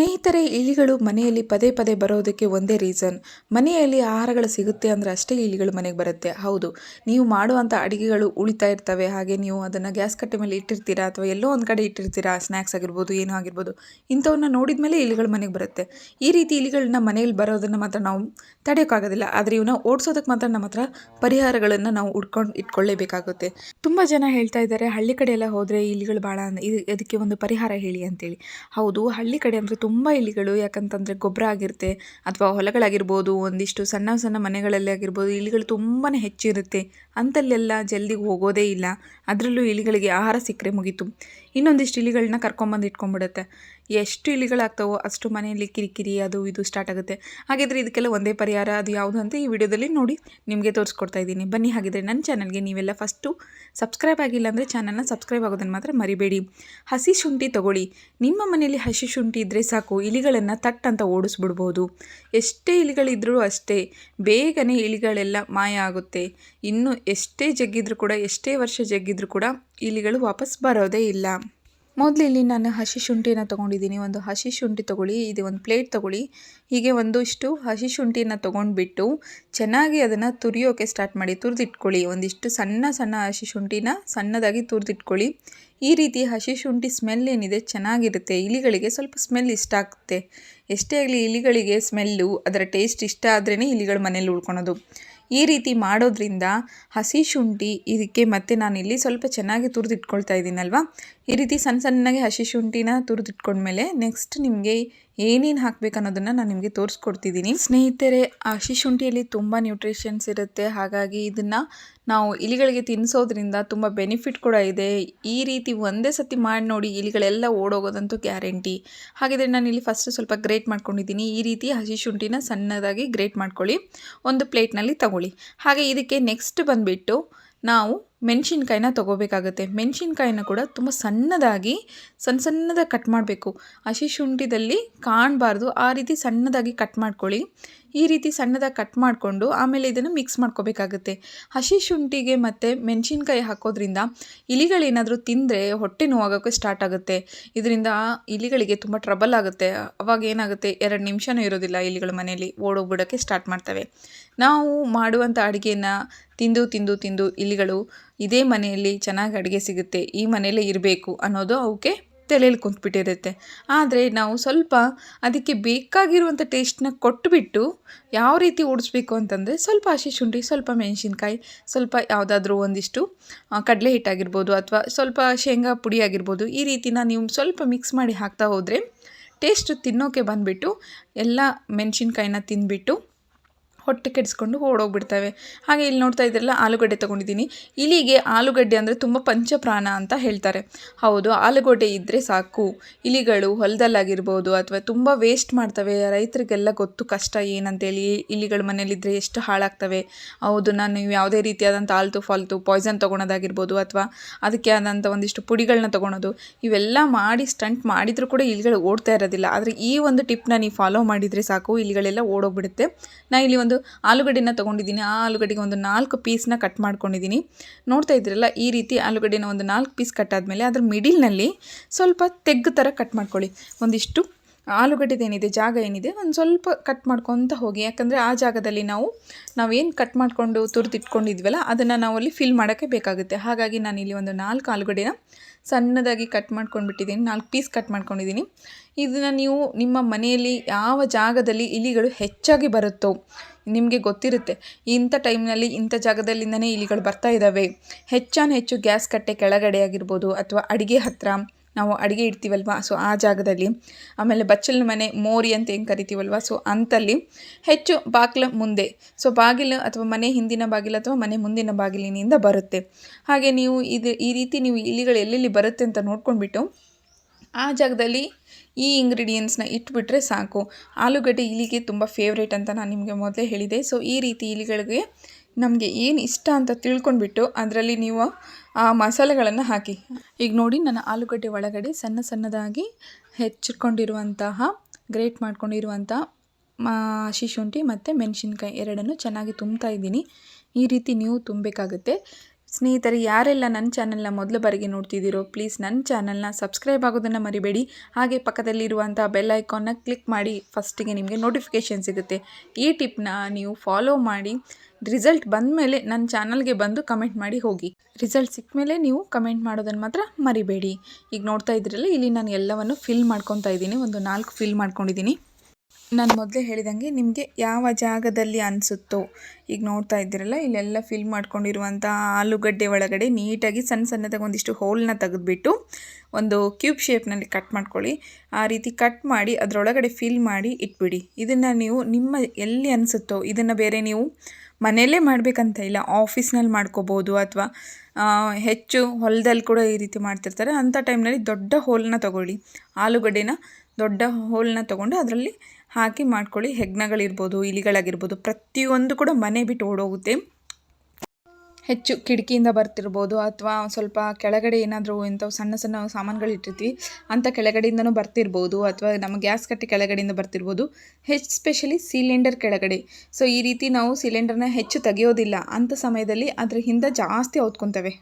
ಸ್ನೇಹಿತರೆ, ಇಲಿಗಳು ಮನೆಯಲ್ಲಿ ಪದೇ ಪದೇ ಬರೋದಕ್ಕೆ ಒಂದೇ ರೀಸನ್. ಮನೆಯಲ್ಲಿ ಆಹಾರಗಳು ಸಿಗುತ್ತೆ ಅಂದರೆ ಅಷ್ಟೇ ಇಲಿಗಳು ಮನೆಗೆ ಬರುತ್ತೆ. ಹೌದು, ನೀವು ಮಾಡುವಂಥ ಅಡುಗೆಗಳು ಉಳಿತಾ ಇರ್ತವೆ. ಹಾಗೆ ನೀವು ಅದನ್ನು ಗ್ಯಾಸ್ ಕಟ್ಟೆ ಮೇಲೆ ಇಟ್ಟಿರ್ತೀರಾ ಅಥವಾ ಎಲ್ಲೋ ಒಂದು ಕಡೆ ಇಟ್ಟಿರ್ತೀರಾ, ಸ್ನ್ಯಾಕ್ಸ್ ಆಗಿರ್ಬೋದು, ಏನೋ ಆಗಿರ್ಬೋದು. ಇಂಥವನ್ನ ನೋಡಿದ ಮೇಲೆ ಇಲಿಗಳು ಮನೆಗೆ ಬರುತ್ತೆ. ಈ ರೀತಿ ಇಲಿಗಳನ್ನ ಮನೆಯಲ್ಲಿ ಬರೋದನ್ನು ಮಾತ್ರ ನಾವು ತಡೆಯೋಕ್ಕಾಗೋದಿಲ್ಲ. ಆದರೆ ಇವನ್ನ ಓಡಿಸೋದಕ್ಕೆ ಮಾತ್ರ ನಮ್ಮ ಹತ್ರ ಪರಿಹಾರಗಳನ್ನು ನಾವು ಇಟ್ಕೊಳ್ಳೇಬೇಕಾಗುತ್ತೆ. ತುಂಬ ಜನ ಹೇಳ್ತಾ ಇದ್ದಾರೆ, ಹಳ್ಳಿ ಕಡೆ ಎಲ್ಲ ಹೋದರೆ ಇಲಿಗಳು ಭಾಳ ಇದಕ್ಕೆ ಒಂದು ಪರಿಹಾರ ಹೇಳಿ ಅಂತೇಳಿ. ಹೌದು, ಹಳ್ಳಿ ಕಡೆ ಅಂದರೆ ತುಂಬ ಇಲಿಗಳು. ಯಾಕಂತಂದರೆ ಗೊಬ್ಬರ ಆಗಿರುತ್ತೆ ಅಥವಾ ಹೊಲಗಳಾಗಿರ್ಬೋದು, ಒಂದಿಷ್ಟು ಸಣ್ಣ ಸಣ್ಣ ಮನೆಗಳಲ್ಲಿ ಆಗಿರ್ಬೋದು, ಇಲಿಗಳು ತುಂಬಾ ಹೆಚ್ಚಿರುತ್ತೆ. ಅಂತಲ್ಲೆಲ್ಲ ಜಲ್ದಿ ಹೋಗೋದೇ ಇಲ್ಲ. ಅದರಲ್ಲೂ ಇಲಿಗಳಿಗೆ ಆಹಾರ ಸಿಕ್ಕರೆ ಮುಗೀತು. ಇನ್ನೊಂದಿಷ್ಟು ಇಲಿಗಳನ್ನ ಕರ್ಕೊಂಬಂದು ಇಟ್ಕೊಂಡ್ಬಿಡುತ್ತೆ. ಎಷ್ಟು ಇಲಿಗಳಾಗ್ತಾವೋ ಅಷ್ಟು ಮನೆಯಲ್ಲಿ ಕಿರಿಕಿರಿ ಅದು ಇದು ಸ್ಟಾರ್ಟ್ ಆಗುತ್ತೆ. ಹಾಗಿದ್ರೆ ಇದಕ್ಕೆಲ್ಲ ಒಂದೇ ಪರಿಹಾರ. ಅದು ಯಾವುದು ಅಂತ ಈ ವಿಡಿಯೋದಲ್ಲಿ ನೋಡಿ ನಿಮಗೆ ತೋರಿಸ್ಕೊಡ್ತಾ ಇದ್ದೀನಿ. ಬನ್ನಿ, ಹಾಗಿದ್ರೆ ನನ್ನ ಚಾನಲ್ಗೆ ನೀವೆಲ್ಲ ಫಸ್ಟು ಸಬ್ಸ್ಕ್ರೈಬ್ ಆಗಿಲ್ಲ ಅಂದರೆ ಚಾನಲ್ನ ಸಬ್ಸ್ಕ್ರೈಬ್ ಆಗೋದನ್ನು ಮಾತ್ರ ಮರಿಬೇಡಿ. ಹಸಿ ಶುಂಠಿ ತಗೊಳ್ಳಿ. ನಿಮ್ಮ ಮನೆಯಲ್ಲಿ ಹಸಿ ಶುಂಠಿ ಇದ್ದರೆ ಸಾಕು, ಇಲಿಗಳನ್ನು ತಟ್ ಅಂತ ಓಡಿಸ್ಬಿಡ್ಬೋದು. ಎಷ್ಟೇ ಇಲಿಗಳಿದ್ರೂ ಅಷ್ಟೇ, ಬೇಗನೆ ಇಲಿಗಳೆಲ್ಲ ಮಾಯ ಆಗುತ್ತೆ. ಇನ್ನು ಎಷ್ಟೇ ಜಗ್ಗಿದ್ರೂ ಕೂಡ, ಎಷ್ಟೇ ವರ್ಷ ಜಗ್ಗಿದ್ರೂ ಕೂಡ ಇಲಿಗಳು ವಾಪಸ್ ಬರೋದೇ ಇಲ್ಲ. ಮೊದಲು ಇಲ್ಲಿ ನಾನು ಹಸಿ ಶುಂಠಿನ ತೊಗೊಂಡಿದ್ದೀನಿ. ಒಂದು ಹಸಿ ಶುಂಠಿ ತೊಗೊಳ್ಳಿ. ಇದು ಒಂದು ಪ್ಲೇಟ್ ತೊಗೊಳ್ಳಿ. ಹೀಗೆ ಒಂದಿಷ್ಟು ಹಸಿ ಶುಂಠಿನ ತೊಗೊಂಡ್ಬಿಟ್ಟು ಚೆನ್ನಾಗಿ ಅದನ್ನು ತುರಿಯೋಕೆ ಸ್ಟಾರ್ಟ್ ಮಾಡಿ. ತುರಿದಿಟ್ಕೊಳ್ಳಿ. ಒಂದಿಷ್ಟು ಸಣ್ಣ ಸಣ್ಣ ಹಸಿ ಶುಂಠಿನ ಸಣ್ಣದಾಗಿ ತುರಿದಿಟ್ಕೊಳ್ಳಿ. ಈ ರೀತಿ ಹಸಿ ಶುಂಠಿ ಸ್ಮೆಲ್ ಏನಿದೆ ಚೆನ್ನಾಗಿರುತ್ತೆ. ಇಲಿಗಳಿಗೆ ಸ್ವಲ್ಪ ಸ್ಮೆಲ್ ಇಷ್ಟ ಆಗುತ್ತೆ. ಎಷ್ಟೇ ಆಗಲಿ ಇಲಿಗಳಿಗೆ ಸ್ಮೆಲ್ಲು, ಅದರ ಟೇಸ್ಟ್ ಇಷ್ಟ ಆದ್ರೇ ಇಲಿಗಳು ಮನೇಲಿ ಉಳ್ಕೊಳೋದು. ಈ ರೀತಿ ಮಾಡೋದ್ರಿಂದ ಹಸಿ ಶುಂಠಿ ಇದಕ್ಕೆ, ಮತ್ತು ನಾನಿಲ್ಲಿ ಸ್ವಲ್ಪ ಚೆನ್ನಾಗಿ ತುರಿದಿಟ್ಕೊಳ್ತಾ ಇದ್ದೀನಲ್ವ, ಈ ರೀತಿ ಸಣ್ಣ ಸಣ್ಣಗೆ ಹಸಿ ಶುಂಠಿನ ತುರಿದಿಟ್ಕೊಂಡ್ಮೇಲೆ ನೆಕ್ಸ್ಟ್ ನಿಮಗೆ ಏನೇನು ಹಾಕಬೇಕು ಅನ್ನೋದನ್ನು ನಾನು ನಿಮಗೆ ತೋರಿಸ್ಕೊಡ್ತಿದ್ದೀನಿ. ಸ್ನೇಹಿತರೆ, ಹಸಿ ಶುಂಠಿಯಲ್ಲಿ ತುಂಬ ನ್ಯೂಟ್ರಿಷನ್ಸ್ ಇರುತ್ತೆ. ಹಾಗಾಗಿ ಇದನ್ನು ನಾವು ಇಲಿಗಳಿಗೆ ತಿನ್ನಿಸೋದ್ರಿಂದ ತುಂಬ ಬೆನಿಫಿಟ್ ಕೂಡ ಇದೆ. ಈ ರೀತಿ ಒಂದೇ ಸತಿ ಮಾಡಿ ನೋಡಿ, ಇಲಿಗಳೆಲ್ಲ ಓಡೋಗೋದಂತೂ ಗ್ಯಾರಂಟಿ. ಹಾಗಿದ್ರೆ ನಾನು ಇಲ್ಲಿ ಫಸ್ಟ್ ಸ್ವಲ್ಪ ಗ್ರೇಟ್ ಮಾಡ್ಕೊಂಡಿದ್ದೀನಿ. ಈ ರೀತಿ ಹಸಿ ಶುಂಠಿನ ಸಣ್ಣದಾಗಿ ಗ್ರೇಟ್ ಮಾಡ್ಕೊಳ್ಳಿ. ಒಂದು ಪ್ಲೇಟ್ನಲ್ಲಿ ತಗೊಳ್ಳಿ. ಹಾಗೆ ಇದಕ್ಕೆ ನೆಕ್ಸ್ಟ್ ಬಂದುಬಿಟ್ಟು ನಾವು ಮೆಣಸಿನ್ಕಾಯಿನ ತೊಗೋಬೇಕಾಗುತ್ತೆ. ಮೆಣಸಿನ್ಕಾಯಿನ ಕೂಡ ತುಂಬ ಸಣ್ಣದಾಗಿ ಸಣ್ಣದಾಗಿ ಕಟ್ ಮಾಡಬೇಕು. ಹಸಿ ಶುಂಠಿದಲ್ಲಿ ಕಾಣಬಾರ್ದು, ಆ ರೀತಿ ಸಣ್ಣದಾಗಿ ಕಟ್ ಮಾಡ್ಕೊಳ್ಳಿ. ಈ ರೀತಿ ಸಣ್ಣದಾಗಿ ಕಟ್ ಮಾಡಿಕೊಂಡು ಆಮೇಲೆ ಇದನ್ನು ಮಿಕ್ಸ್ ಮಾಡ್ಕೋಬೇಕಾಗುತ್ತೆ. ಹಸಿ ಶುಂಠಿಗೆ ಮತ್ತು ಮೆಣಸಿನ್ಕಾಯಿ ಹಾಕೋದ್ರಿಂದ ಇಲಿಗಳೇನಾದರೂ ತಿಂದರೆ ಹೊಟ್ಟೆ ನೋವಾಗೋಕ್ಕೆ ಸ್ಟಾರ್ಟ್ ಆಗುತ್ತೆ. ಇದರಿಂದ ಇಲಿಗಳಿಗೆ ತುಂಬ ಟ್ರಬಲ್ ಆಗುತ್ತೆ. ಅವಾಗ ಏನಾಗುತ್ತೆ, 2 ನಿಮಿಷನೂ ಇರೋದಿಲ್ಲ, ಇಲಿಗಳು ಮನೆಯಲ್ಲಿ ಓಡೋಗ್ಬಿಡೋಕ್ಕೆ ಸ್ಟಾರ್ಟ್ ಮಾಡ್ತವೆ. ನಾವು ಮಾಡುವಂಥ ಅಡುಗೆನ ತಿಂದು ತಿಂದು ತಿಂದು ಇಲಿಗಳು ಇದೇ ಮನೆಯಲ್ಲಿ ಚೆನ್ನಾಗಿ ಅಡುಗೆ ಸಿಗುತ್ತೆ, ಈ ಮನೆಯಲ್ಲೇ ಇರಬೇಕು ಅನ್ನೋದು ಅವಕ್ಕೆ ತಲೆಯಲ್ಲಿ ಕುಂತ್ಬಿಟ್ಟಿರುತ್ತೆ. ಆದರೆ ನಾವು ಸ್ವಲ್ಪ ಅದಕ್ಕೆ ಬೇಕಾಗಿರುವಂಥ ಟೇಸ್ಟ್ನ ಕೊಟ್ಟುಬಿಟ್ಟು ಯಾವ ರೀತಿ ಓಡಿಸ್ಬೇಕು ಅಂತಂದರೆ, ಸ್ವಲ್ಪ ಹಸಿ ಶುಂಠಿ, ಸ್ವಲ್ಪ ಮೆಣಸಿನ್ಕಾಯಿ, ಸ್ವಲ್ಪ ಯಾವುದಾದ್ರೂ ಒಂದಿಷ್ಟು ಕಡಲೆ ಹಿಟ್ಟಾಗಿರ್ಬೋದು ಅಥವಾ ಸ್ವಲ್ಪ ಶೇಂಗಾ ಪುಡಿ ಆಗಿರ್ಬೋದು, ಈ ರೀತಿನ ನೀವು ಸ್ವಲ್ಪ ಮಿಕ್ಸ್ ಮಾಡಿ ಹಾಕ್ತಾ ಹೋದರೆ ಟೇಸ್ಟ್ ತಿನ್ನೋಕ್ಕೆ ಬಂದುಬಿಟ್ಟು ಎಲ್ಲ ಮೆಣಸಿನ್ಕಾಯಿನ ತಿಂದುಬಿಟ್ಟು ಹೊಟ್ಟೆ ಕೆಡಿಸ್ಕೊಂಡು ಓಡೋಗ್ಬಿಡ್ತವೆ. ಹಾಗೆ ಇಲ್ಲಿ ನೋಡ್ತಾ ಇದ್ರಲ್ಲ, ಆಲೂಗಡ್ಡೆ ತೊಗೊಂಡಿದ್ದೀನಿ. ಇಲಿಗೆ ಆಲೂಗಡ್ಡೆ ಅಂದರೆ ತುಂಬ ಪಂಚಪ್ರಾಣ ಅಂತ ಹೇಳ್ತಾರೆ. ಹೌದು, ಆಲೂಗಡ್ಡೆ ಇದ್ದರೆ ಸಾಕು. ಇಲಿಗಳು ಹೊಲದಲ್ಲಾಗಿರ್ಬೋದು ಅಥವಾ ತುಂಬ ವೇಸ್ಟ್ ಮಾಡ್ತವೆ. ರೈತರಿಗೆಲ್ಲ ಗೊತ್ತು ಕಷ್ಟ ಏನಂತೇಳಿ. ಇಲಿಗಳು ಮನೇಲಿದ್ದರೆ ಎಷ್ಟು ಹಾಳಾಗ್ತವೆ. ಹೌದು, ನಾನು ಯಾವುದೇ ರೀತಿಯಾದಂಥ ಆಲ್ತು ಫಾಲ್ತು ಪಾಯ್ಸನ್ ತೊಗೊಳೋದಾಗಿರ್ಬೋದು ಅಥವಾ ಅದಕ್ಕೆ ಆದಂಥ ಒಂದಿಷ್ಟು ಪುಡಿಗಳನ್ನ ತೊಗೊಳೋದು, ಇವೆಲ್ಲ ಮಾಡಿ ಸ್ಟಂಟ್ ಮಾಡಿದರೂ ಕೂಡ ಇಲಿಗಳು ಓಡ್ತಾ ಇರೋದಿಲ್ಲ. ಆದರೆ ಈ ಒಂದು ಟಿಪ್ನ ನೀವು ಫಾಲೋ ಮಾಡಿದರೆ ಸಾಕು, ಇಲಿಗಳೆಲ್ಲ ಓಡೋಗ್ಬಿಡುತ್ತೆ. ನಾನು ಇಲ್ಲಿ ಒಂದು ಆಲೂಗಡ್ಡೆನ ತೊಗೊಂಡಿದ್ದೀನಿ. ಆ ಆಲೂಗಡ್ಡೆಗೆ ಒಂದು 4 ಪೀಸ್ನ ಕಟ್ ಮಾಡ್ಕೊಂಡಿದ್ದೀನಿ. ನೋಡ್ತಾ ಇದ್ದೀರಲ್ಲ, ಈ ರೀತಿ ಆಲೂಗಡ್ಡೆನ ಒಂದು 4 ಪೀಸ್ ಕಟ್ ಆದಮೇಲೆ ಅದ್ರ ಮಿಡಿಲ್ನಲ್ಲಿ ಸ್ವಲ್ಪ ತೆಗ್ಗು ಥರ ಕಟ್ ಮಾಡ್ಕೊಳ್ಳಿ. ಒಂದಿಷ್ಟು ಆಲೂಗಡ್ಡೆದೇನಿದೆ ಜಾಗ ಏನಿದೆ ಒಂದು ಸ್ವಲ್ಪ ಕಟ್ ಮಾಡ್ಕೊತ ಹೋಗಿ. ಯಾಕಂದರೆ ಆ ಜಾಗದಲ್ಲಿ ನಾವೇನು ಕಟ್ ಮಾಡಿಕೊಂಡು ತುರಿದಿಟ್ಕೊಂಡಿದ್ವಲ್ಲ ಅದನ್ನು ನಾವು ಅಲ್ಲಿ ಫಿಲ್ ಮಾಡೋಕ್ಕೆ ಬೇಕಾಗುತ್ತೆ. ಹಾಗಾಗಿ ನಾನಿಲ್ಲಿ ಒಂದು 4 ಆಲೂಗಡ್ಡೆನ ಸಣ್ಣದಾಗಿ ಕಟ್ ಮಾಡ್ಕೊಂಡ್ಬಿಟ್ಟಿದ್ದೀನಿ. 4 ಪೀಸ್ ಕಟ್ ಮಾಡ್ಕೊಂಡಿದ್ದೀನಿ. ಇದನ್ನು ನೀವು ನಿಮ್ಮ ಮನೆಯಲ್ಲಿ ಯಾವ ಜಾಗದಲ್ಲಿ ಇಲಿಗಳು ಹೆಚ್ಚಾಗಿ ಬರುತ್ತೋ ನಿಮಗೆ ಗೊತ್ತಿರುತ್ತೆ. ಇಂಥ ಟೈಮ್ನಲ್ಲಿ ಇಂಥ ಜಾಗದಲ್ಲಿಂದನೇ ಇಲಿಗಳು ಬರ್ತಾ ಇದ್ದಾವೆ. ಹೆಚ್ಚು ಗ್ಯಾಸ್ ಕಟ್ಟೆ ಕೆಳಗಡೆ ಆಗಿರ್ಬೋದು ಅಥವಾ ಅಡುಗೆ ಹತ್ತಿರ ನಾವು ಅಡುಗೆ ಇಡ್ತೀವಲ್ವ, ಸೊ ಆ ಜಾಗದಲ್ಲಿ, ಆಮೇಲೆ ಬಚ್ಚಲ ಮನೆ, ಮೋರಿ ಅಂತ ಹೆಂಗೆ ಕರಿತೀವಲ್ವ, ಸೊ ಅಂಥಲ್ಲಿ ಹೆಚ್ಚು ಬಾಗಿಲ ಮುಂದೆ, ಸೊ ಬಾಗಿಲು ಅಥವಾ ಮನೆ ಹಿಂದಿನ ಬಾಗಿಲು ಅಥವಾ ಮನೆ ಮುಂದಿನ ಬಾಗಿಲಿನಿಂದ ಬರುತ್ತೆ. ಹಾಗೆ ನೀವು ಈ ರೀತಿ ನೀವು ಇಲಿಗಳು ಎಲ್ಲೆಲ್ಲಿ ಬರುತ್ತೆ ಅಂತ ನೋಡ್ಕೊಂಡ್ಬಿಟ್ಟು ಆ ಜಾಗದಲ್ಲಿ ಈ ಇಂಗ್ರೀಡಿಯೆಂಟ್ಸ್ನ ಇಟ್ಬಿಟ್ರೆ ಸಾಕು. ಆಲೂಗಡ್ಡೆ ಇಲಿಗೆ ತುಂಬ ಫೇವ್ರೇಟ್ ಅಂತ ನಾನು ನಿಮಗೆ ಮೊದಲೇ ಹೇಳಿದೆ. ಸೊ ಈ ರೀತಿ ಇಲಿಗಳಿಗೆ ನಮಗೆ ಏನು ಇಷ್ಟ ಅಂತ ತಿಳ್ಕೊಂಡ್ಬಿಟ್ಟು ಅದರಲ್ಲಿ ನೀವು ಆ ಮಸಾಲೆಗಳನ್ನು ಹಾಕಿ. ಈಗ ನೋಡಿ, ನಾನು ಆಲೂಗಡ್ಡೆ ಒಳಗಡೆ ಸಣ್ಣದಾಗಿ ಹೆಚ್ಚಿಟ್ಕೊಂಡಿರುವಂತಹ ಗ್ರೇಟ್ ಮಾಡ್ಕೊಂಡಿರುವಂಥ ಹಸಿ ಶುಂಠಿ ಮತ್ತು ಮೆಣಸಿನ್ಕಾಯಿ ಎರಡನ್ನು ಚೆನ್ನಾಗಿ ತುಂಬ್ತಾ ಇದ್ದೀನಿ. ಈ ರೀತಿ ನೀವು ತುಂಬಬೇಕಾಗುತ್ತೆ. ಸ್ನೇಹಿತರೆ, ಯಾರೆಲ್ಲ ನನ್ನ ಚಾನಲ್ನ ಮೊದಲ ಬಾರಿಗೆ ನೋಡ್ತಿದ್ದೀರೋ ಪ್ಲೀಸ್ ನನ್ನ ಚಾನಲ್ನ ಸಬ್ಸ್ಕ್ರೈಬ್ ಆಗೋದನ್ನು ಮರಿಬೇಡಿ. ಹಾಗೆ ಪಕ್ಕದಲ್ಲಿರುವಂಥ ಬೆಲ್ ಐಕಾನ್ನ ಕ್ಲಿಕ್ ಮಾಡಿ, ಫಸ್ಟಿಗೆ ನಿಮಗೆ ನೋಟಿಫಿಕೇಷನ್ ಸಿಗುತ್ತೆ. ಈ ಟಿಪ್ನ ನೀವು ಫಾಲೋ ಮಾಡಿ, ರಿಸಲ್ಟ್ ಬಂದ ಮೇಲೆ ನನ್ನ ಚಾನಲ್ಗೆ ಬಂದು ಕಮೆಂಟ್ ಮಾಡಿ ಹೋಗಿ. ರಿಸಲ್ಟ್ ಸಿಕ್ಕ ಮೇಲೆ ನೀವು ಕಮೆಂಟ್ ಮಾಡೋದನ್ನು ಮಾತ್ರ ಮರಿಬೇಡಿ. ಈಗ ನೋಡ್ತಾ ಇದ್ರಲ್ಲ, ಇಲ್ಲಿ ನಾನು ಎಲ್ಲವನ್ನು ಫಿಲ್ ಮಾಡ್ಕೊತಾ ಇದ್ದೀನಿ. ಒಂದು 4 ಫಿಲ್ ಮಾಡ್ಕೊಂಡಿದ್ದೀನಿ. ನಾನು ಮೊದಲೇ ಹೇಳಿದಂಗೆ ನಿಮಗೆ ಯಾವ ಜಾಗದಲ್ಲಿ ಅನಿಸುತ್ತೋ, ಈಗ ನೋಡ್ತಾ ಇದ್ದೀರಲ್ಲ, ಇಲ್ಲೆಲ್ಲ ಫಿಲ್ ಮಾಡ್ಕೊಂಡಿರುವಂಥ ಆಲೂಗಡ್ಡೆ ಒಳಗಡೆ ನೀಟಾಗಿ ಸಣ್ಣದಾಗಿ ಒಂದಿಷ್ಟು ಹೋಲನ್ನ ತೆಗೆದುಬಿಟ್ಟು ಒಂದು ಕ್ಯೂಬ್ ಶೇಪ್ನಲ್ಲಿ ಕಟ್ ಮಾಡ್ಕೊಳ್ಳಿ. ಆ ರೀತಿ ಕಟ್ ಮಾಡಿ ಅದರೊಳಗಡೆ ಫಿಲ್ ಮಾಡಿ ಇಟ್ಬಿಡಿ. ಇದನ್ನು ನೀವು ನಿಮ್ಮ ಎಲ್ಲಿ ಅನಿಸುತ್ತೋ, ಇದನ್ನು ಬೇರೆ ನೀವು ಮನೆಯಲ್ಲೇ ಮಾಡಬೇಕಂತ ಇಲ್ಲ, ಆಫೀಸ್ನಲ್ಲಿ ಮಾಡ್ಕೋಬೋದು, ಅಥವಾ ಹೆಚ್ಚು ಹೊಲದಲ್ಲಿ ಕೂಡ ಈ ರೀತಿ ಮಾಡ್ತಿರ್ತಾರೆ. ಅಂಥ ಟೈಮ್ನಲ್ಲಿ ದೊಡ್ಡ ಹೋಲನ್ನ ತೊಗೊಳ್ಳಿ. ಆಲೂಗಡ್ಡೆನ ದೊಡ್ಡ ಹೋಲನ್ನ ತೊಗೊಂಡು ಅದರಲ್ಲಿ ಹಾಕಿ ಮಾಡ್ಕೊಳ್ಳಿ. ಹೆಗ್ಣಗಳಿರ್ಬೋದು, ಇಲಿಗಳಾಗಿರ್ಬೋದು, ಪ್ರತಿಯೊಂದು ಕೂಡ ಮನೆ ಬಿಟ್ಟು ಓಡೋಗುತ್ತೆ. ಹೆಚ್ಚು ಕಿಟಕಿಯಿಂದ ಬರ್ತಿರ್ಬೋದು, ಅಥವಾ ಸ್ವಲ್ಪ ಕೆಳಗಡೆ ಏನಾದರೂ ಇಂಥವು ಸಣ್ಣ ಸಾಮಾನುಗಳಿಟ್ಟಿರ್ತೀವಿ, ಅಂಥ ಕೆಳಗಡೆಯಿಂದನೂ ಬರ್ತಿರ್ಬೋದು, ಅಥವಾ ನಮ್ಮ ಗ್ಯಾಸ್ ಕಟ್ಟೆ ಕೆಳಗಡೆಯಿಂದ ಬರ್ತಿರ್ಬೋದು. ಸ್ಪೆಷಲಿ ಸಿಲಿಂಡರ್ ಕೆಳಗಡೆ. ಸೊ ಈ ರೀತಿ ನಾವು ಸಿಲಿಂಡರ್ನ ಹೆಚ್ಚು ತೆಗೆಯೋದಿಲ್ಲ ಅಂಥ ಸಮಯದಲ್ಲಿ ಅದ್ರ ಹಿಂದೆ ಜಾಸ್ತಿ ಹೊತ್ಕೊತವೆ.